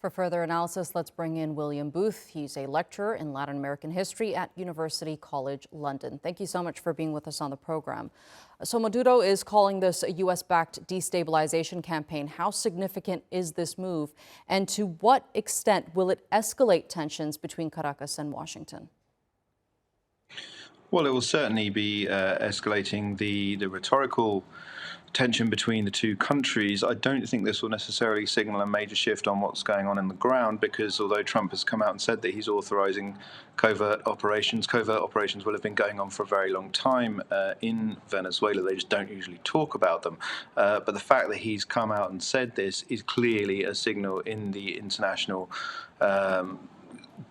For further analysis, let's bring in William Booth. He's a lecturer in Latin American history at University College London. Thank you so much for being with us on the program. So Maduro is calling this a U.S.-backed destabilization campaign. How significant is this move, and to what extent will it escalate tensions between Caracas and Washington? Well, it will certainly be escalating the rhetorical tension between the two countries. I don't think this will necessarily signal a major shift on what's going on in the ground, because although Trump has come out and said that he's authorizing covert operations will have been going on for a very long time in Venezuela. They just don't usually talk about them. But the fact that he's come out and said this is clearly a signal in the international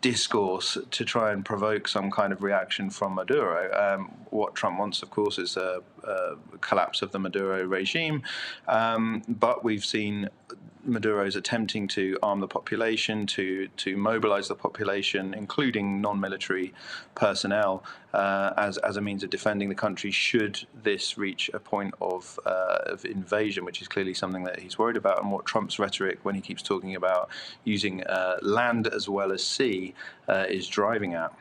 discourse to try and provoke some kind of reaction from Maduro. What Trump wants, of course, is a collapse of the Maduro regime, but we've seen Maduro's attempting to arm the population, to mobilize the population, including non-military personnel, as a means of defending the country should this reach a point of invasion, which is clearly something that he's worried about, and what Trump's rhetoric, when he keeps talking about using land as well as sea, is driving at.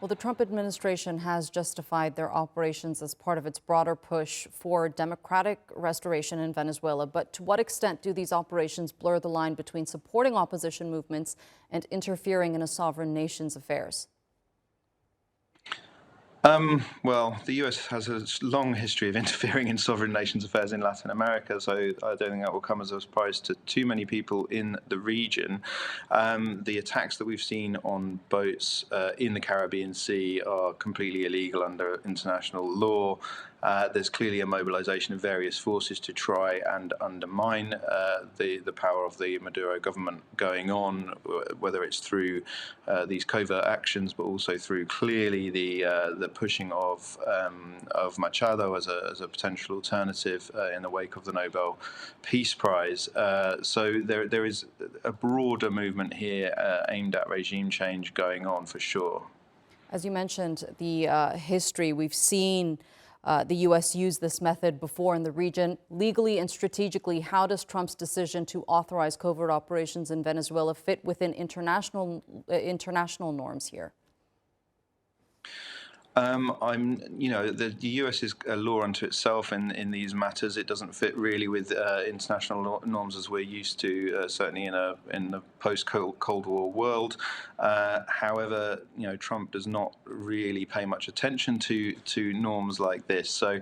Well, the Trump administration has justified their operations as part of its broader push for democratic restoration in Venezuela. But to what extent do these operations blur the line between supporting opposition movements and interfering in a sovereign nation's affairs? Well, the US has a long history of interfering in sovereign nations' affairs in Latin America, so I don't think that will come as a surprise to too many people in the region. The attacks that we've seen on boats in the Caribbean Sea are completely illegal under international law. There's clearly a mobilization of various forces to try and undermine the power of the Maduro government going on, whether it's through these covert actions, but also through clearly the pushing of Machado as a potential alternative in the wake of the Nobel Peace Prize. So there is a broader movement here aimed at regime change going on for sure. As you mentioned, the history, we've seen the U.S. use this method before in the region. Legally and strategically, how does Trump's decision to authorize covert operations in Venezuela fit within international norms here? The U.S. is a law unto itself in these matters. It doesn't fit really with international norms as we're used to, certainly in the post-Cold War world. However, Trump does not really pay much attention to norms like this. So,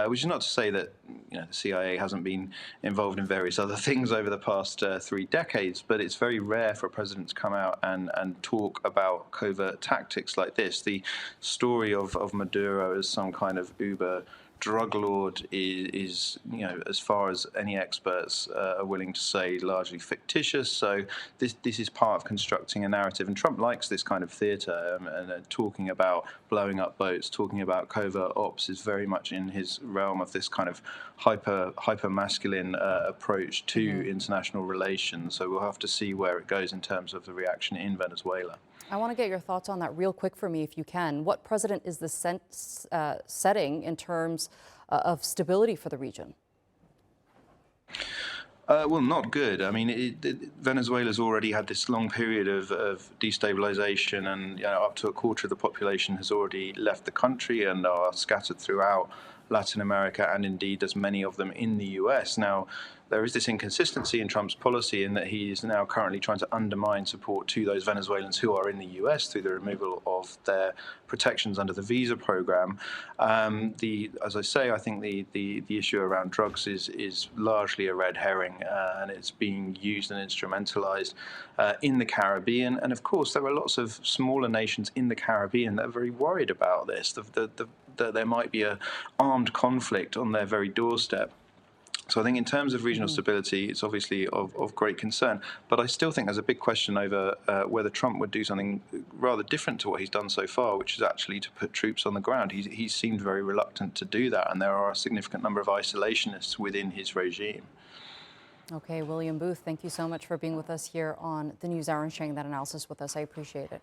which is not to say that the CIA hasn't been involved in various other things over the past 3 decades, but it's very rare for a president to come out and talk about covert tactics like this. The story of Maduro as some kind of uber drug lord is as far as any experts are willing to say, largely fictitious. So this is part of constructing a narrative, and Trump likes this kind of theater, and talking about blowing up boats, talking about covert ops is very much in his realm of this kind of hyper masculine approach to international relations. So we'll have to see where it goes in terms of the reaction in Venezuela. I want to get your thoughts on that real quick for me, if you can. What precedent is this setting in terms of stability for the region? Well, not good. I mean, Venezuela's already had this long period of destabilization, and up to a quarter of the population has already left the country and are scattered throughout Latin America, and indeed there's many of them in the US. Now, there is this inconsistency in Trump's policy in that he is now currently trying to undermine support to those Venezuelans who are in the US through the removal of their protections under the visa program. As I say, I think the issue around drugs is largely a red herring, and it's being used and instrumentalized in the Caribbean. And of course, there are lots of smaller nations in the Caribbean that are very worried about this, that there might be an armed conflict on their very doorstep. So I think in terms of regional stability, it's obviously of great concern. But I still think there's a big question over whether Trump would do something rather different to what he's done so far, which is actually to put troops on the ground. He's seemed very reluctant to do that, and there are a significant number of isolationists within his regime. Okay, William Booth, thank you so much for being with us here on the NewsHour and sharing that analysis with us. I appreciate it.